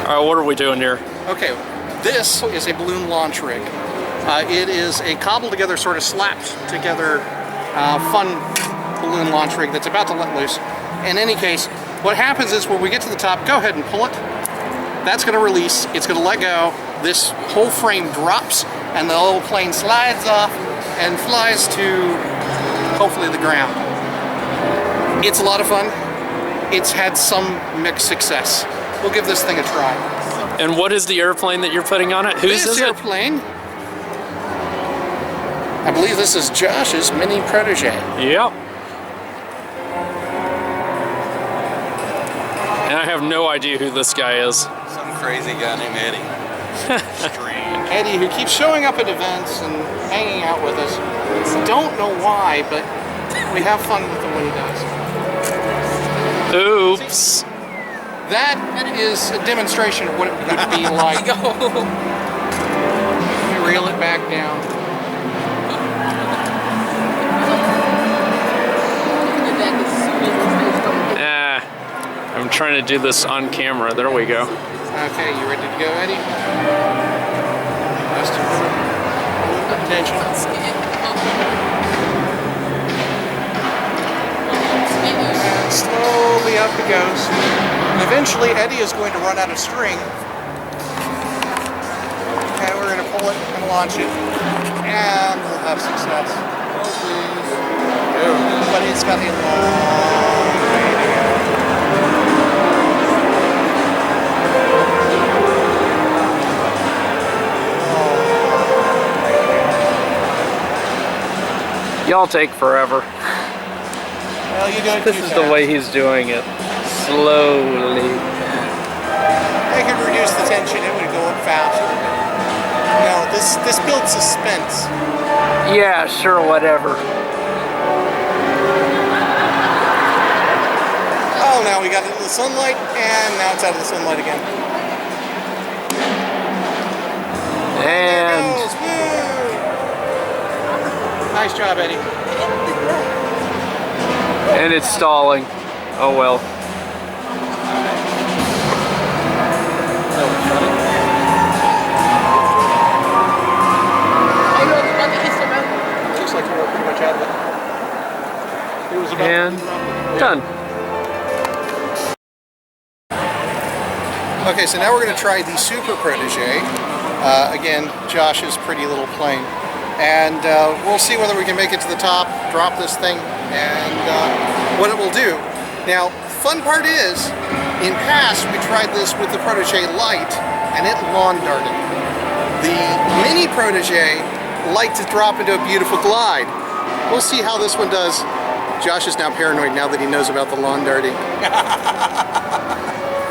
All right, what are we doing here? Okay, this is a balloon launch rig. It is a cobbled together, sort of slapped together, fun balloon launch rig that's about to let loose. In any case, what happens is when we get to the top, go ahead and pull it. That's going to release, it's going to let go, this whole frame drops, and the little plane slides off and flies to, hopefully, the ground. It's a lot of fun. It's had some mixed success. We'll give this thing a try. And what is the airplane that you're putting on it? Whose is it? This airplane, I believe this is Josh's mini protege. Yep. And I have no idea who this guy is. Some crazy guy named Eddie. Strange. Eddie, who keeps showing up at events and hanging out with us. Don't know why, but we have fun with him when he does. Oops. That is a demonstration of what it would be like. Let me reel it back down. I'm trying to do this on camera. There we go. Okay, you ready to go, Eddie? Just attention. And slowly up it goes. And eventually, Eddie is going to run out of string. And we're going to pull it and launch it. And we'll have success. But it's got a long way to go. Y'all take forever. Well, you do it This is the way he's doing it. Slowly. I could reduce the tension, it would go up faster. No, this builds suspense. Yeah, sure, whatever. Oh, now we got into the sunlight, and now it's out of the sunlight again. And there it goes. Woo! Nice job, Eddie. and it's stalling. Oh well. Looks like we're pretty much out of it. It was about And done. Okay, so now we're going to try the Super Protege. Again, Josh's pretty little plane. And we'll see whether we can make it to the top, drop this thing, and what it will do. Now, fun part is, in past we tried this with the Protege Lite, and it lawn darted. The Mini Protege liked to drop into a beautiful glide. We'll see how this one does. Josh is now paranoid now that he knows about the lawn darting.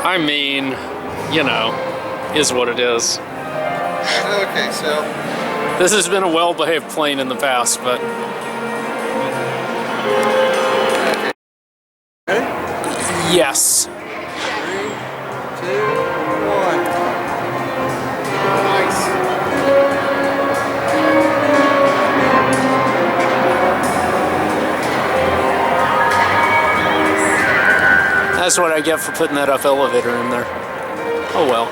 I mean, you know, is what it is. Okay, so This has been a well-behaved plane in the past, but ready? yes. 3, 2, 1. Nice. That's what I get for putting that up elevator in there. Oh well.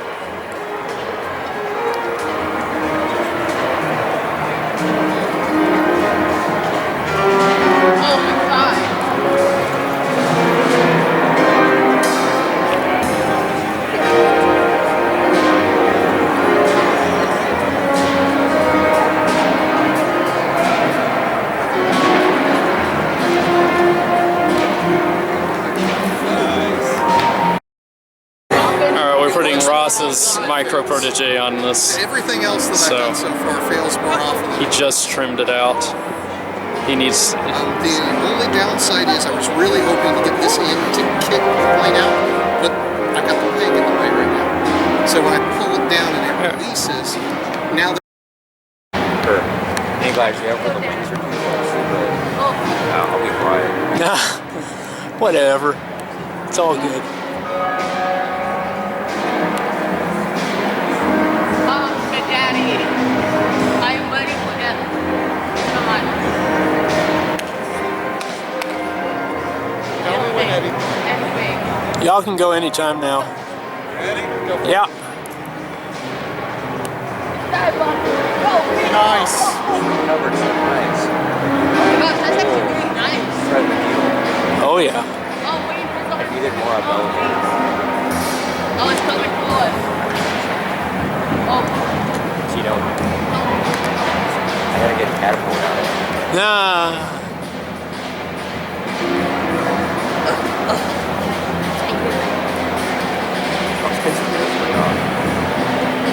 Oh my god. Alright, we're putting Ross's Micro Protege on this. Everything else that I've done so far fails more often He than just trimmed it out. He needs... the only downside is I was really hoping to get this in to kick the plane out, but I got the peg in the way right now. So when I pull it down and it releases, now Anybody actually have the wings are too close, but I'll be quiet. Nah, whatever. It's all good. Daddy, I'm waiting for that. Come on. tell me when, Eddie. Anyway. Y'all can go anytime now. Yeah. Nice. Covered so nice. Gosh, that's actually really nice. Thread the needle. Oh yeah. Oh, wait for I something. needed more of elevator. Oh, it's coming forward. Oh, So you don't. I gotta get a catapult out of it. Nah. I was catching this way off.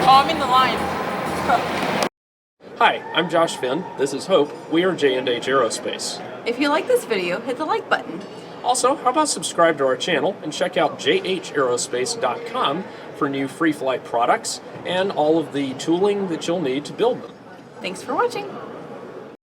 oh, I'm in the line. Hi, I'm Josh Finn. This is Hope. We are J&H Aerospace. If you like this video, hit the like button. Also, how about subscribe to our channel and check out jhaerospace.com for new free flight products and all of the tooling that you'll need to build them. Thanks for watching.